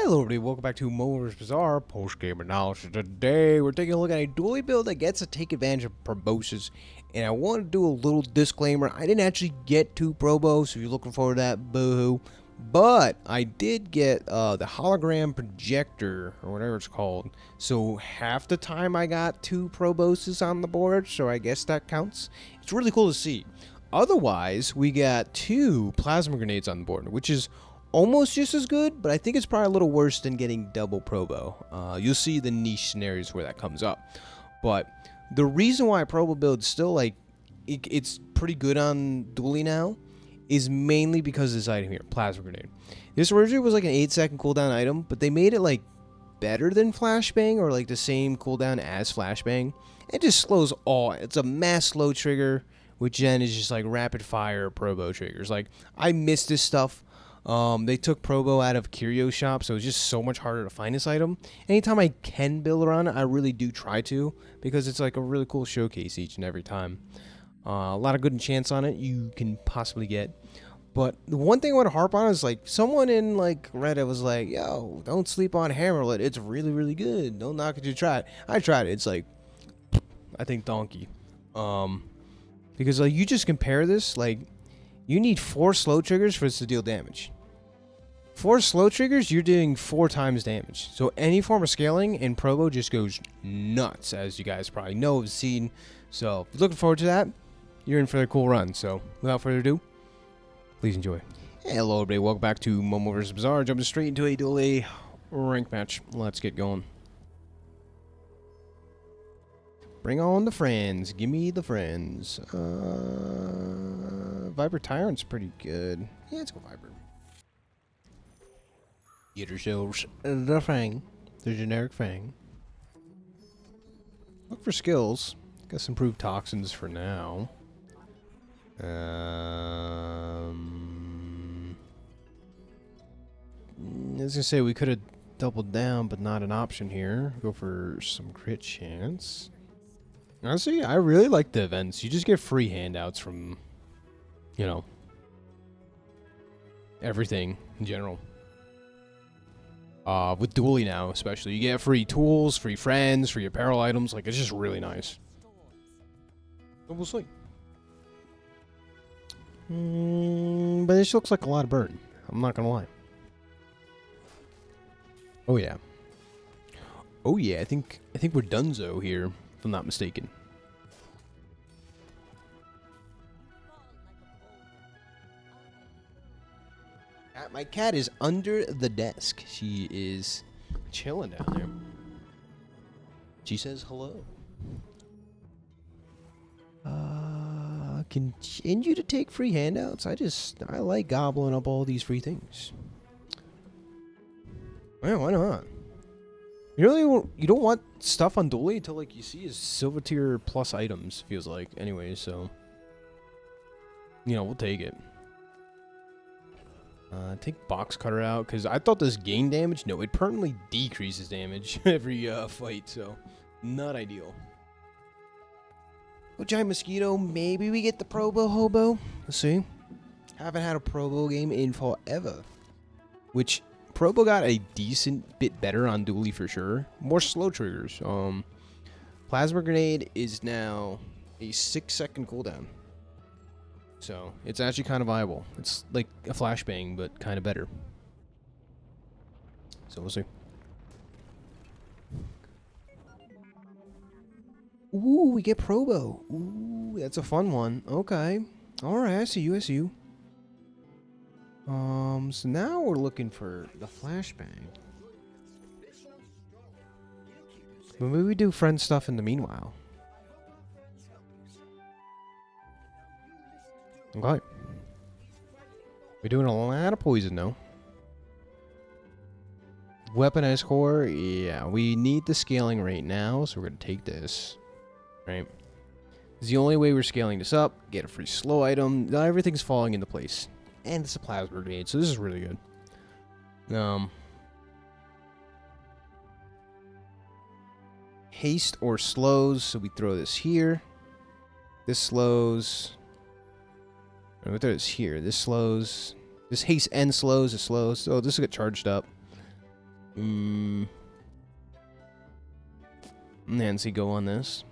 Hello everybody, welcome back to MoMoVs The Bazaar post-game analysis. Today we're taking a look at a dually build that gets to take advantage of proboscis. And I want to do a little disclaimer. I didn't actually get to Probo, so if you're looking forward to that, boo-hoo. But I did get the hologram projector, or whatever it's called. So half the time I got 2 proboscis on the board, so I guess that counts. It's really cool to see. Otherwise, we got 2 plasma grenades on the board, which is almost just as good, but I think it's probably a little worse than getting double Probo. You'll see the niche scenarios where that comes up. But the reason why Probo build's still like, it's pretty good on dually now is mainly because of this item here, Plasma Grenade. This originally was like an 8-second cooldown item, but they made it like better than Flashbang or like the same cooldown as Flashbang. It just slows all, it's a mass slow trigger, which then is just like rapid fire Probo triggers. Like, I miss this stuff. They took Probo out of Curio Shop, so it's just so much harder to find this item. Anytime I can build around it, I really do try to, because it's like a really cool showcase each and every time. A lot of good enchants on it you can possibly get. But the one thing I want to harp on is, like, someone in, like, Reddit was like, yo, don't sleep on Hammerlet. It's really, really good. Don't knock it, you try it. I tried it. It's like, I think donkey. Because, like, you just compare this, like, you need 4 slow triggers for this to deal damage. 4 slow triggers, you're doing 4 times damage. So any form of scaling in Probo just goes nuts, as you guys probably know, have seen. So if you're looking forward to that, you're in for a cool run. So without further ado, please enjoy. Hello everybody, welcome back to MoMoVs The Bazaar. Jumping straight into a dually rank match. Let's get going. Bring on the friends. Give me the friends. Viper Tyrant's pretty good. Yeah, let's go Viper. Get yourselves the Fang. The generic Fang. Look for skills. Guess improved toxins for now. I was gonna say we could have doubled down, but not an option here. Go for some crit chance. Honestly, I really like the events. You just get free handouts from, you know, everything in general. With dually now, especially. You get free tools, free friends, free apparel items. Like, it's just really nice. So we'll see. But this looks like a lot of burn. I'm not gonna lie. Oh, yeah. Oh, yeah. I think we're donezo here, if I'm not mistaken. My cat is under the desk. She is chilling down there. She says hello. Continue to take free handouts. I like gobbling up all these free things. Well, why not? You don't want stuff on dually until like you see is silver tier plus items, feels like, anyway, so you know, we'll take it. Take box cutter out, because I thought this gained damage. No, it permanently decreases damage every fight, so not ideal. Oh, giant mosquito, maybe we get the Probo hobo. Let's see. Haven't had a Probo game in forever. Which Probo got a decent bit better on dually for sure. More slow triggers. Plasma grenade is now a 6-second cooldown. So it's actually kind of viable. It's like a flashbang, but kind of better. So we'll see. Ooh, we get Probo. Ooh, that's a fun one. Okay. Alright, I see you, I see you. So now we're looking for the flashbang. But maybe we do friend stuff in the meanwhile. Okay. We're doing a lot of poison though. Weaponized core, yeah, we need the scaling right now, so we're gonna take this. Right. It's the only way we're scaling this up. Get a free slow item. Now everything's falling into place. And it's a plasma grenade, so this is really good. Haste or slows, so we throw this here. This slows. And we throw this here. This slows. This haste and slows. It slows. So this will get charged up. Nancy, go on this.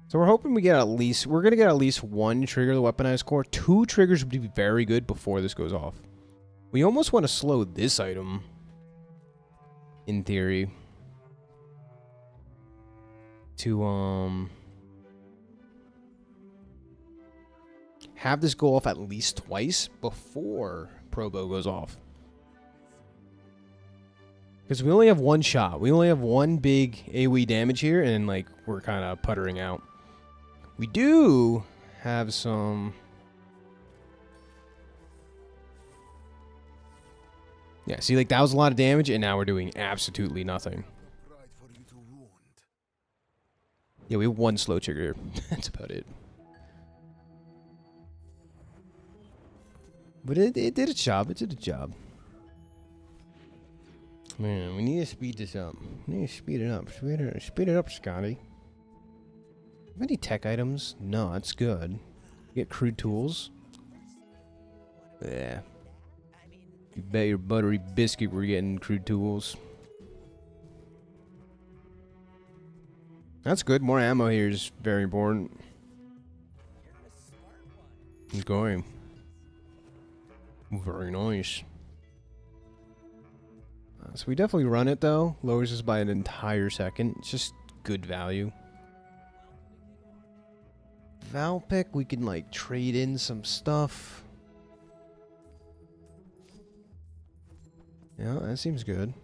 So we're hoping we're gonna get at least one trigger of the weaponized core. 2 triggers would be very good before this goes off. We almost want to slow this item, in theory, to have this go off at least twice before Probo goes off. Because we only have one shot. We only have one big AoE damage here, and like we're kind of puttering out. We do have some... Yeah, see, like that was a lot of damage, and now we're doing absolutely nothing. Yeah, we have one slow trigger. That's about it. But it did its job. It did its job. Man, we need to speed this up. We need to speed it up. Speed it up, Scotty. Have any tech items? No, that's good. Get crude tools. Yeah. You bet your buttery biscuit we're getting crude tools. That's good. More ammo here is very important. He's going. Very nice. So we definitely run it though. Lowers us by an entire second. It's just good value. Valpic, we can like trade in some stuff. Yeah, that seems good.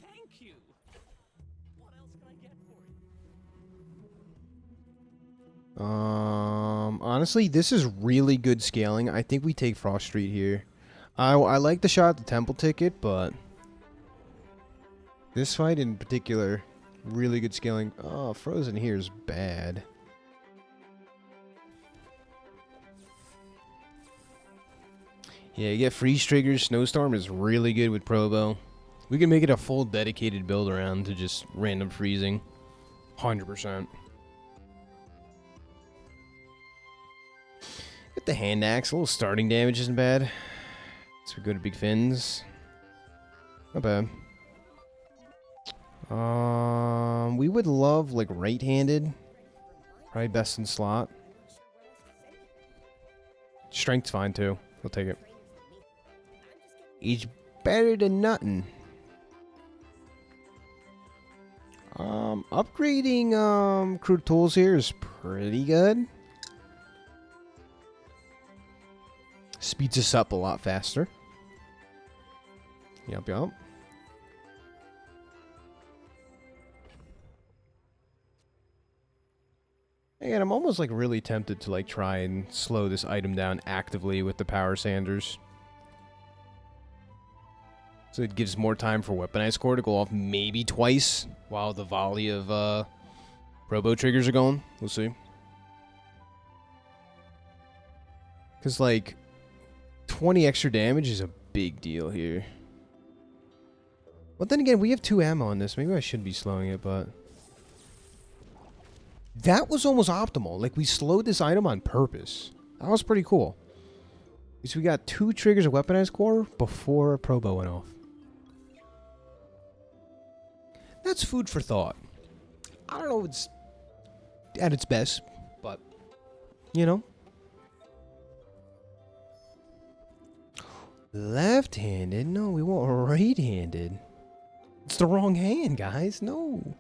Thank you. What else can I get for you? Honestly, this is really good scaling. I think we take Frost Street here. I like the shot at the temple ticket, but this fight in particular, really good scaling. Oh, Frozen here is bad. Yeah, you get freeze triggers. Snowstorm is really good with Probo. We can make it a full dedicated build around to just random freezing. 100%. Get the hand axe. A little starting damage isn't bad. So we go to Big Fins. Not bad. We would love like right-handed. Probably best in slot. Strength's fine too. We'll take it. Each better than nothing. Upgrading crude tools here is pretty good. Speeds us up a lot faster. Yup, yup. And I'm almost like really tempted to like try and slow this item down actively with the power sanders. So it gives more time for weaponized core to go off maybe twice while the volley of Probo triggers are going. We'll see. Because like 20 extra damage is a big deal here. But then again, we have 2 ammo on this. Maybe I should be slowing it, but... That was almost optimal. Like, we slowed this item on purpose. That was pretty cool. Because we got 2 triggers of weaponized core before Probo went off. That's food for thought. I don't know if it's at its best, but, you know. Left-handed? No, we want right-handed. It's the wrong hand, guys. No.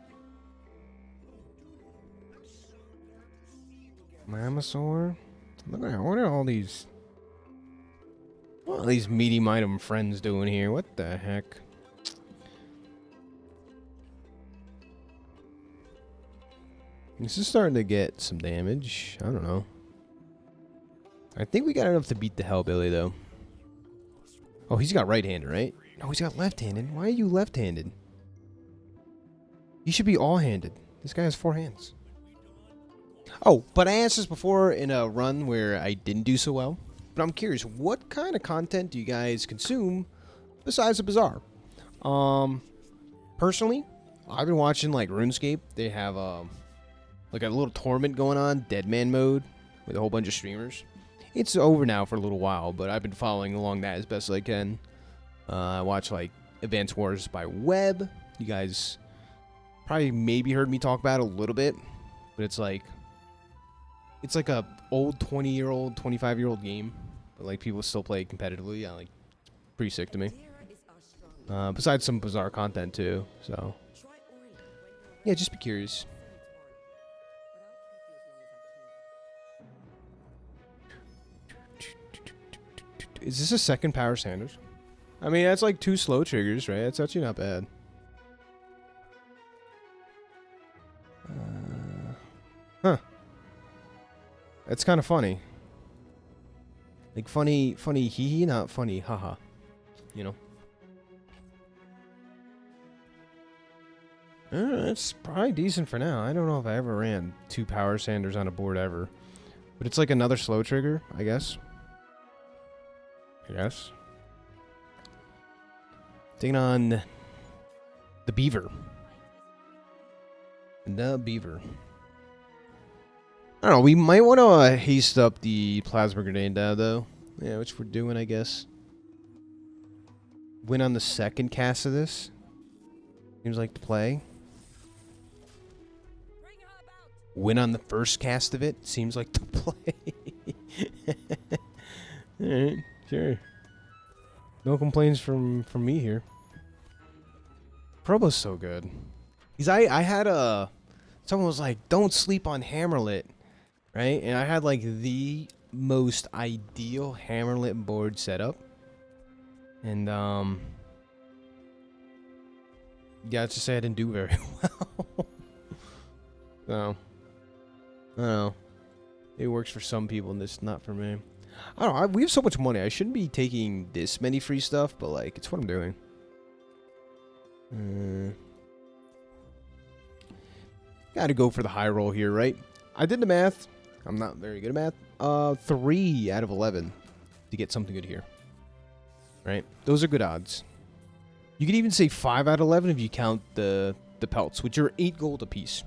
Mamasaur. Look at what are all these? What are these medium item friends doing here? What the heck? This is starting to get some damage. I don't know. I think we got enough to beat the Hellbilly though. Oh, he's got right-handed, right? No, he's got left-handed. Why are you left-handed? You should be all-handed. This guy has 4 hands. Oh, but I asked this before in a run where I didn't do so well. But I'm curious, what kind of content do you guys consume besides the Bazaar? Personally, I've been watching like RuneScape. They have like a little tournament going on, Deadman mode, with a whole bunch of streamers. It's over now for a little while, but I've been following along that as best as I can. I watch like Advance Wars by Web. You guys probably maybe heard me talk about it a little bit, but it's like a old 20-year-old, 25-year-old game, but like people still play it competitively. Yeah, like pretty sick to me. Besides some Bazaar content too, so yeah, just be curious. Is this a second power Sanders? I mean, that's like 2 slow triggers, right? That's actually not bad. Huh. That's kind of funny. Like funny hee hee, not funny haha. You know? It's probably decent for now. I don't know if I ever ran 2 power Sanders on a board ever. But it's like another slow trigger, I guess. Yes. Taking on the Beaver. The Beaver. I don't know, we might want to haste up the Plasma Grenade now, though. Yeah, which we're doing, I guess. Win on the second cast of this. Seems like the play. Win on the first cast of it. Seems like the play. Alright, sure. No complaints from me here. Probo's so good. I had a... Someone was like, don't sleep on Hammerlit. Right? And I had like the most ideal Hammerlit board setup. And yeah, let's just say I didn't do very well. So I don't know. It works for some people and this not for me. I don't know, we have so much money. I shouldn't be taking this many free stuff, but like it's what I'm doing. Gotta go for the high roll here, right? I did the math. I'm not very good at math. 3 out of 11 to get something good here. Right? Those are good odds. You could even say 5 out of 11 if you count the pelts, which are 8 gold apiece.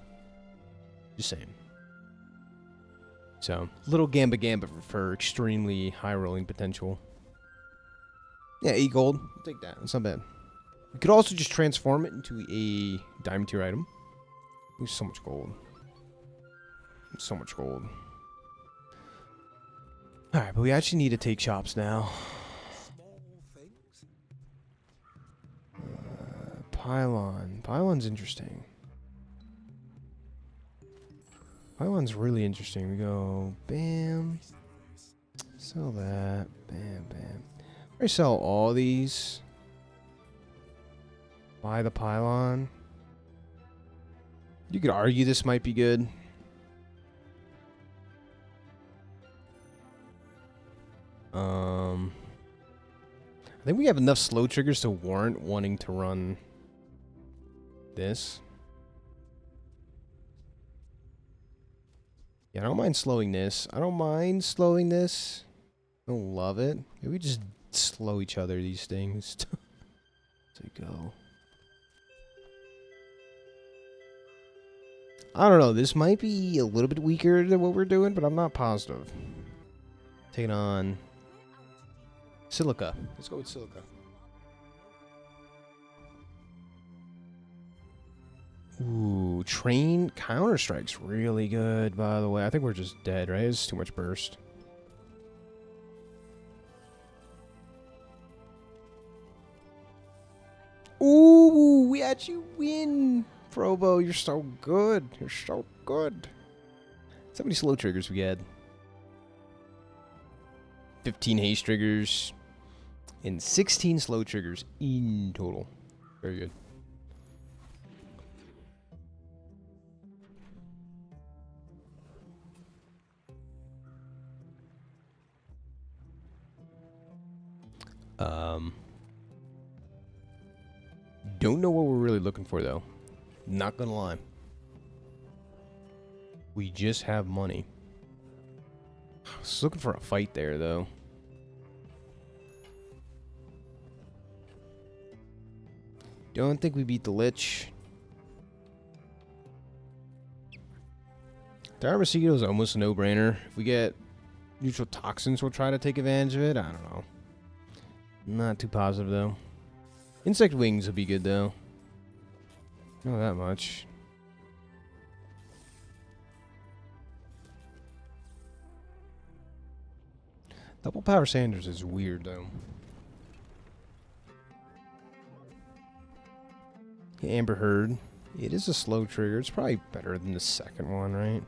Just saying. So, little gambit for extremely high rolling potential. Yeah, 8 gold. I'll take that. That's not bad. You could also just transform it into a diamond tier item. There's so much gold. So much gold. Alright, but we actually need to take shops now. Pylon. Pylon's interesting. Pylon's really interesting. We go, bam. Sell that. Bam, bam. I sell all these. Buy the pylon. You could argue this might be good. I think we have enough slow triggers to warrant wanting to run this. Yeah, I don't mind slowing this. I don't mind slowing this. I don't love it. Maybe we just slow each other, these things. To go. I don't know. This might be a little bit weaker than what we're doing, but I'm not positive. Taking on Silica. Let's go with Silica. Ooh, Train Counter-Strike's really good, by the way. I think we're just dead, right? It's too much burst. Ooh, we actually win. Probo, you're so good. You're so good. So many slow triggers we had. 15 haste triggers and 16 slow triggers in total. Very good. Don't know what we're really looking for though. Not gonna lie. We just have money. I was looking for a fight there though. Don't think we beat the Lich. Dire Mosquito is almost a no-brainer. If we get neutral toxins, we'll try to take advantage of it. I don't know. Not too positive, though. Insect wings would be good, though. Not that much. Double Power Sanders is weird, though. Amber Herd. It is a slow trigger. It's probably better than the second one, right?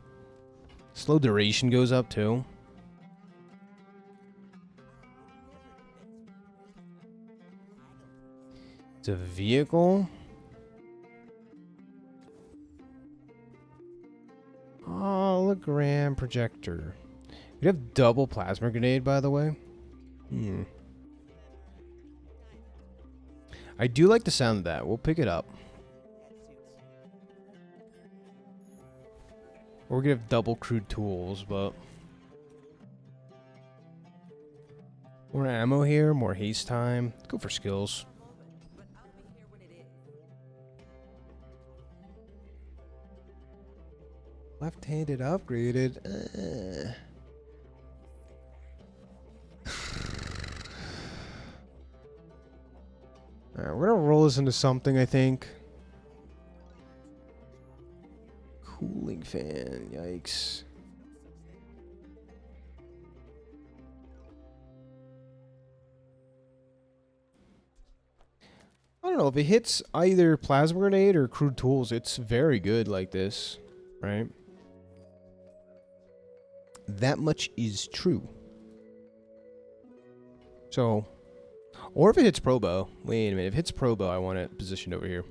Slow duration goes up, too. It's a vehicle. Hologram projector. We have double plasma grenade, by the way. I do like the sound of that. We'll pick it up. We're gonna have double crude tools, but more ammo here, more haste time. Let's go for skills. Left-handed upgraded. Alright, we're gonna roll this into something, I think. Cooling fan, yikes. I don't know, if it hits either plasma grenade or crude tools, it's very good like this, right? That much is true. So, or if it hits Probo. Wait a minute, if it hits Probo, I want it positioned over here.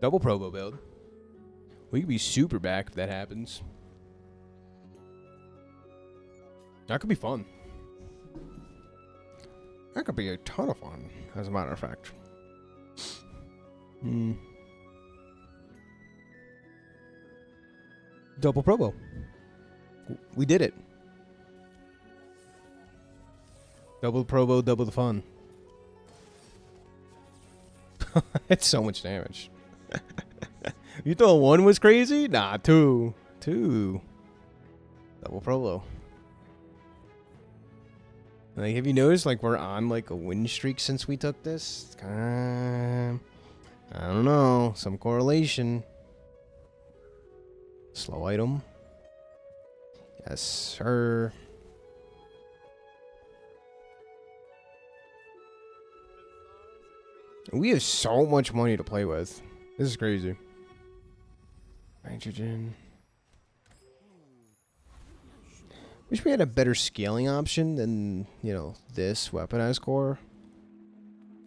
Double Probo build. We could be super back if that happens. That could be fun. That could be a ton of fun, as a matter of fact. Double Probo. We did it. Double the Probo, double the fun. It's so much damage. You thought one was crazy? Nah, two. Double Probo. Like, have you noticed, like, we're on, like, a win streak since we took this? It's kinda, I don't know. Some correlation. Slow item. Yes, sir. We have so much money to play with. This is crazy. Nitrogen. Wish we had a better scaling option than, you know, this weaponized core.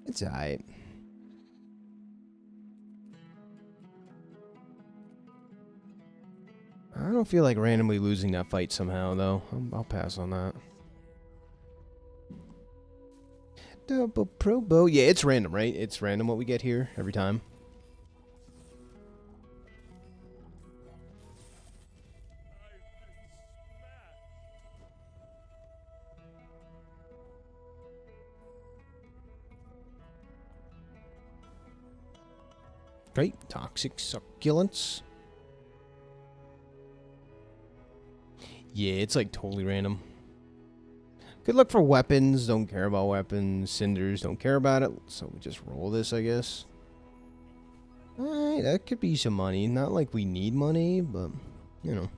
It's alright. I don't feel like randomly losing that fight somehow, though. I'll pass on that. Double Probo. Yeah, it's random, right? It's random what we get here every time. Great. Toxic succulents. Yeah, it's like totally random. Good luck for weapons. Don't care about weapons. Cinders. Don't care about it. So we just roll this, I guess. Alright, that could be some money. Not like we need money, but, you know.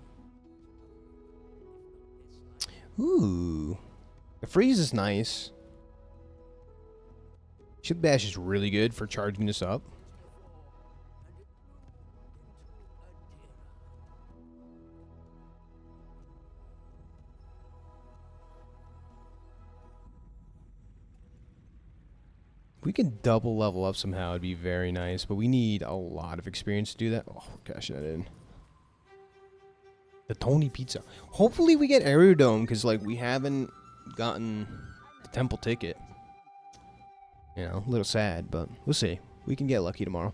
Ooh. The freeze is nice. Chip Bash is really good for charging this up. We can double level up somehow, it'd be very nice, but we need a lot of experience to do that. Oh, gosh, that in. The Tony Pizza. Hopefully we get Aerodome, because, like, we haven't gotten the Temple ticket. You know, a little sad, but we'll see. We can get lucky tomorrow.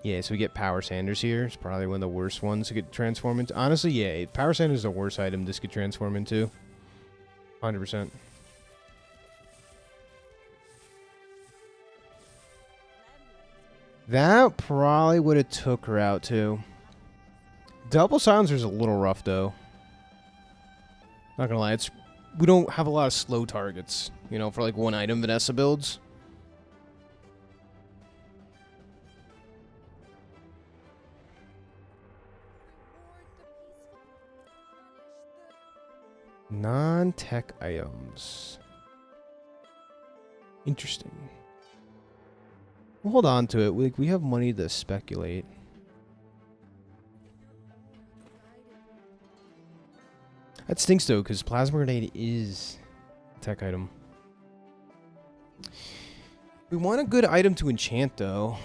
Yeah, so we get Power Sanders here. It's probably one of the worst ones to get transform into. Honestly, yeah, Power Sanders is the worst item this could transform into. 100%. That probably would have took her out too. Double silencer's a little rough though. Not gonna lie, we don't have a lot of slow targets, you know, for like one item Vanessa builds. Non-tech items. Interesting. We'll hold on to it. We have money to speculate. That stinks though, because plasma grenade is a tech item. We want a good item to enchant though.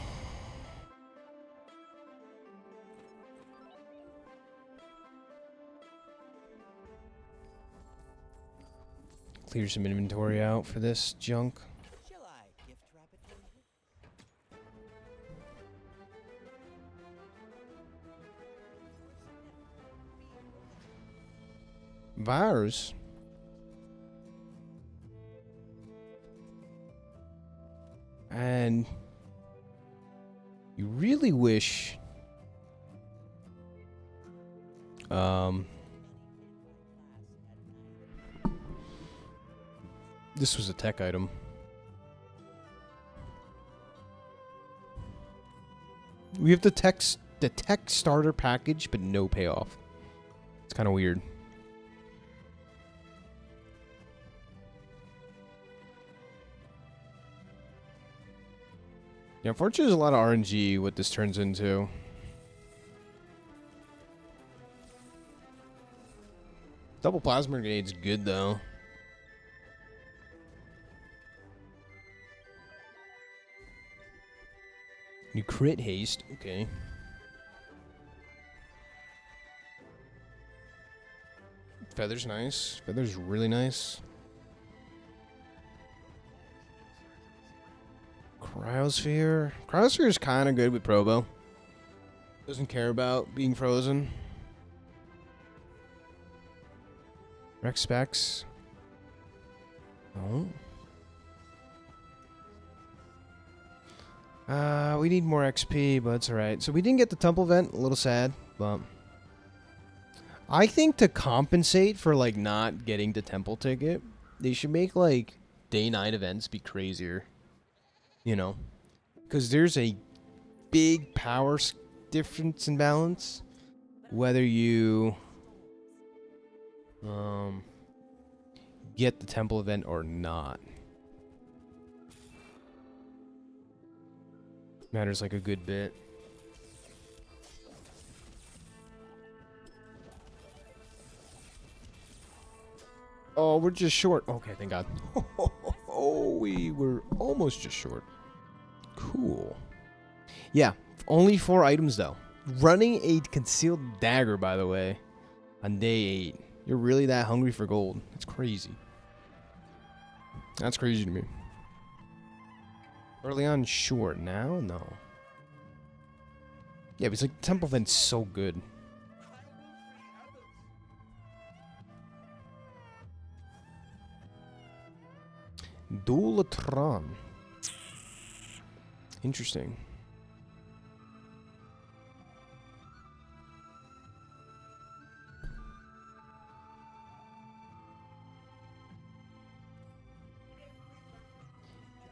Clear some inventory out for this junk. Shall I gift wrap it for you? Virus. And you really wish this was a tech item. We have the tech starter package, but no payoff. It's kind of weird. Yeah, unfortunately, there's a lot of RNG what this turns into. Double plasma grenade's good though. New crit haste, okay. Feather's nice. Feather's really nice. Cryosphere. Cryosphere is kind of good with Probo. Doesn't care about being frozen. Rex specs. Oh. We need more XP, but it's alright. So we didn't get the temple vent. A little sad, but I think to compensate for like not getting the temple ticket, they should make like day 9 events be crazier. You know, because there's a big power difference in balance whether you get the temple event or not. Matters like a good bit. Oh, we're just short. Okay, thank God. Oh, we were almost just short. Cool. Yeah, only 4 items though. Running a concealed dagger, by the way, on day 8. You're really that hungry for gold? That's crazy. That's crazy to me. Early on, sure. Now, no. Yeah, but it's like Temple Vent's so good. Dualatron. Interesting.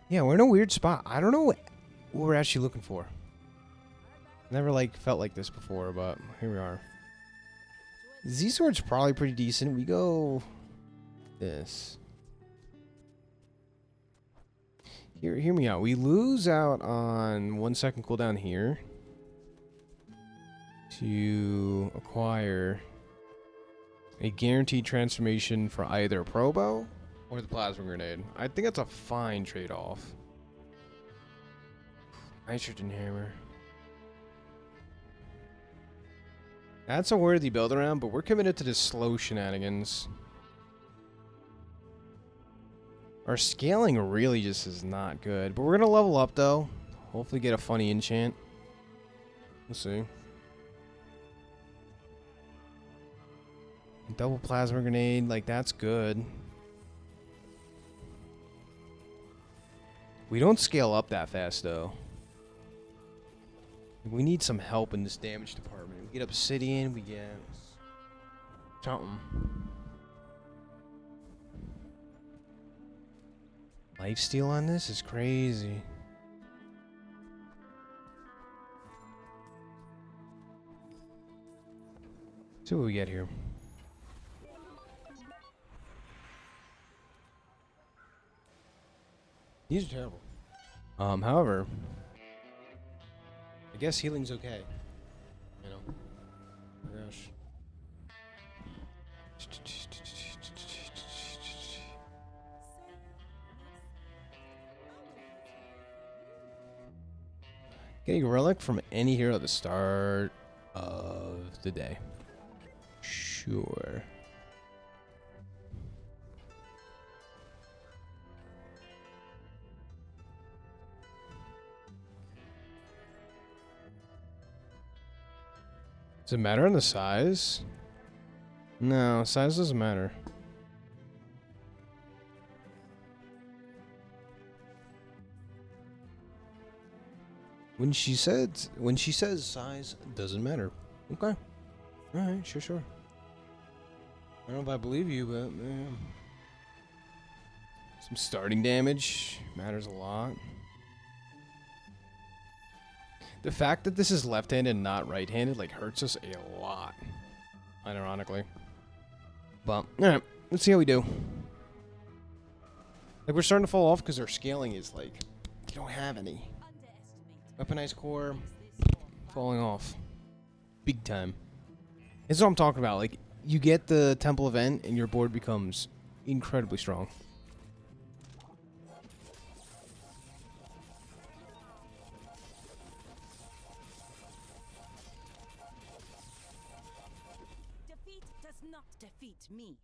Yeah, we're in a weird spot. I don't know what we're actually looking for. Never like felt like this before, but here we are. Z-Sword's probably pretty decent. We go this. Hear me out. We lose out on 1 second cooldown here to acquire a guaranteed transformation for either Probo or the plasma grenade. I think that's a fine trade-off. Nitrogen hammer. That's a worthy build around, but we're committed to the slow shenanigans. Our scaling really just is not good. But we're going to level up, though. Hopefully get a funny enchant. We'll see. Double plasma grenade, like, that's good. We don't scale up that fast, though. We need some help in this damage department. We get obsidian, we get something. Lifesteal on this is crazy. See what we get here. These are terrible. However, I guess healing's okay. You know. Oh gosh. Getting a relic from any hero at the start of the day. Sure. Does it matter on the size? No, size doesn't matter. When she says size doesn't matter. Okay. Alright, sure. I don't know if I believe you, but man. Some starting damage matters a lot. The fact that this is left-handed and not right-handed like hurts us a lot. Unironically. But alright, let's see how we do. Like we're starting to fall off because our scaling is like you don't have any. Weaponized core falling off. Big time. That's what I'm talking about. Like you get the temple event and your board becomes incredibly strong. Defeat does not defeat me.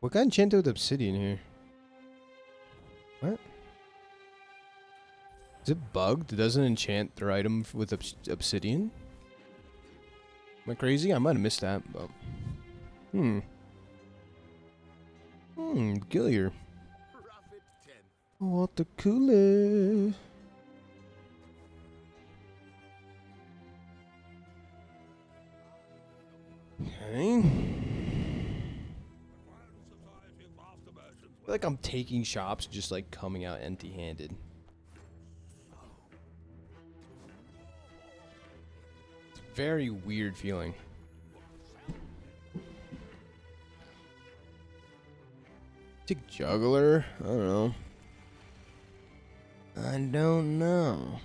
What got enchanted with obsidian here? What? Is it bugged? It doesn't enchant their item with obsidian? Am I crazy? I might have missed that, but... Gillier. What the cooler? Okay. I feel like I'm taking shops, just like coming out empty-handed. It's a very weird feeling. Take juggler? I don't know. I don't know.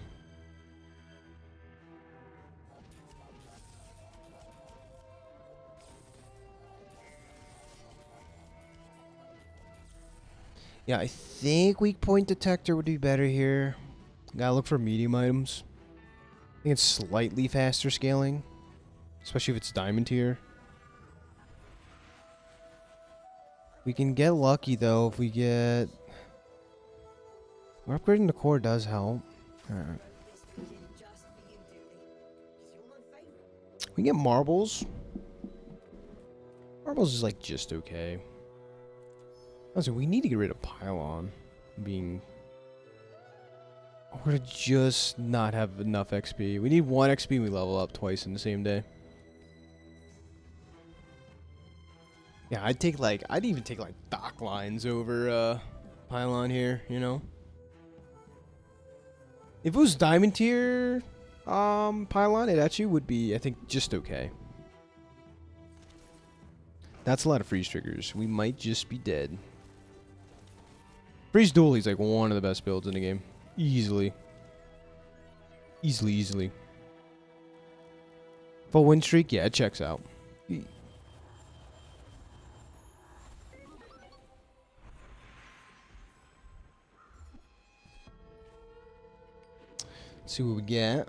Yeah, I think weak point detector would be better here. Gotta look for medium items. I think it's slightly faster scaling, especially if it's diamond tier. We can get lucky though if we get... Upgrading the core does help. Alright. We can get marbles. Marbles is like just okay. Also, we need to get rid of pylon being... We're to just not have enough XP. We need 1 XP and we level up twice in the same day. Yeah, I'd even take like dock lines over pylon here, you know? If it was diamond tier pylon, it actually would be, I think, just okay. That's a lot of freeze triggers. We might just be dead. Freeze dually is like one of the best builds in the game. Easily. Easily. Full win streak, yeah, it checks out. Let's see what we get.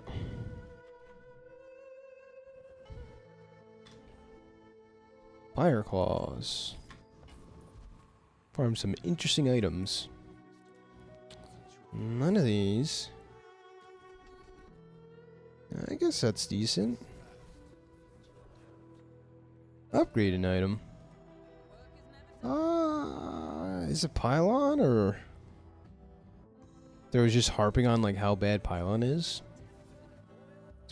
Fire claws. Farm some interesting items. None of these. I guess that's decent. Upgrade an item. Is it pylon or... There was just harping on like how bad pylon is?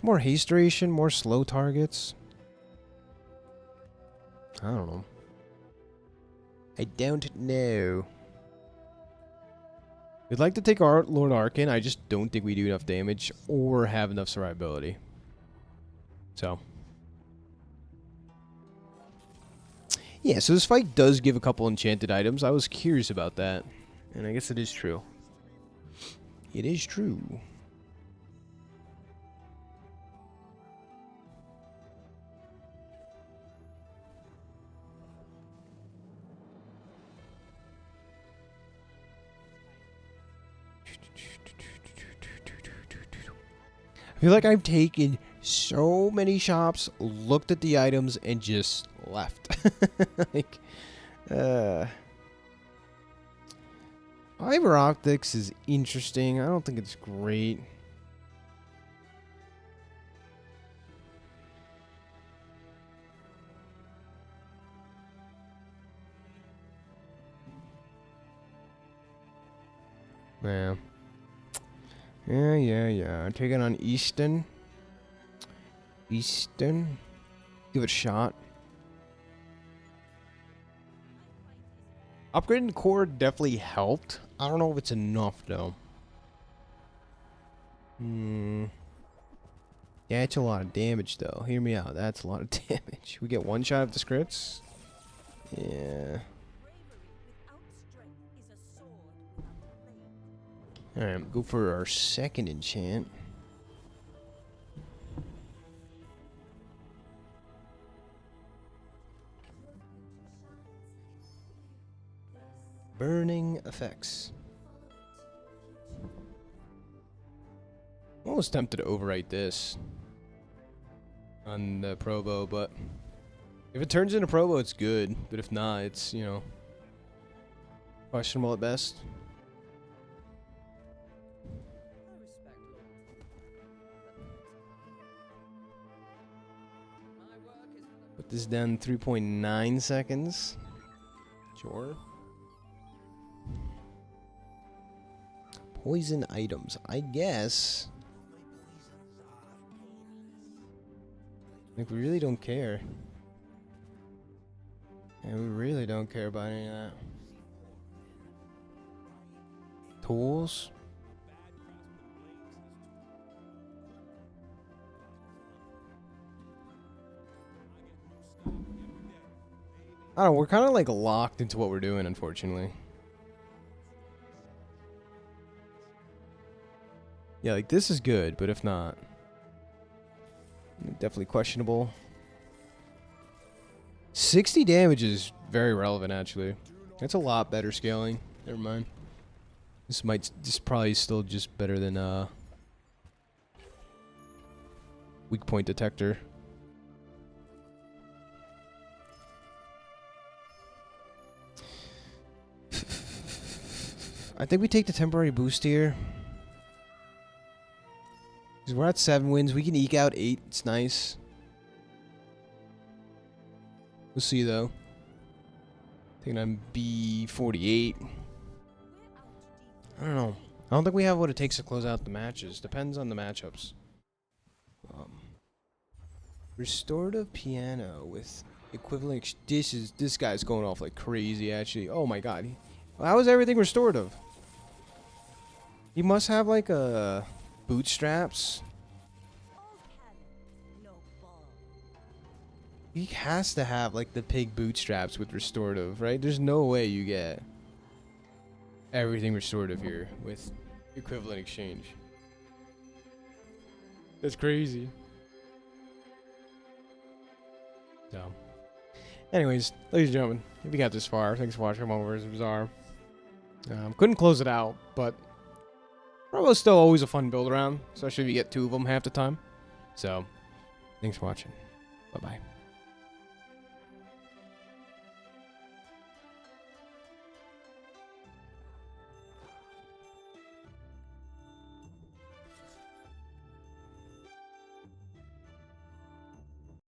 It's more haste duration, more slow targets. I don't know. I don't know. We'd like to take our Lord Arkin. I just don't think we do enough damage or have enough survivability. So. Yeah, so this fight does give a couple enchanted items. I was curious about that. And I guess it is true. It is true. I feel like I've taken so many shops, looked at the items, and just left. Like, fiber optics is interesting. I don't think it's great. Yeah. Yeah. Taking on Easton. Give it a shot. Upgrading the core definitely helped. I don't know if it's enough, though. Yeah, it's a lot of damage, though. Hear me out. That's a lot of damage. We get one shot of the scripts. Yeah. Alright, go for our second enchant. Burning effects. I'm almost tempted to overwrite this on the Probo, but if it turns into Probo, it's good. But if not, it's, you know, questionable at best. Put this down 3.9 seconds. Sure. Poison items, I guess. Like, we really don't care. And we really don't care about any of that. Tools. I don't know, we're kind of like locked into what we're doing, unfortunately. Yeah, like this is good, but if not, definitely questionable. 60 damage is very relevant, actually. That's a lot better scaling. Never mind. This probably still just better than weak point detector. I think we take the temporary boost here. Because we're at 7 wins. We can eke out 8. It's nice. We'll see, though. Taking on B48. I don't know. I don't think we have what it takes to close out the matches. Depends on the matchups. Restorative piano with equivalent... This guy's going off like crazy, actually. Oh, my God. How is everything restorative? He must have, like, a... bootstraps. He has to have like the pig bootstraps with restorative, right? There's no way you get everything restorative here with equivalent exchange. That's crazy. So, anyways, ladies and gentlemen, if you got this far, thanks for watching MoMoVs The Bazaar. Couldn't close it out, but Probo's still always a fun build around, especially if you get 2 of them half the time. So, thanks for watching. Bye-bye.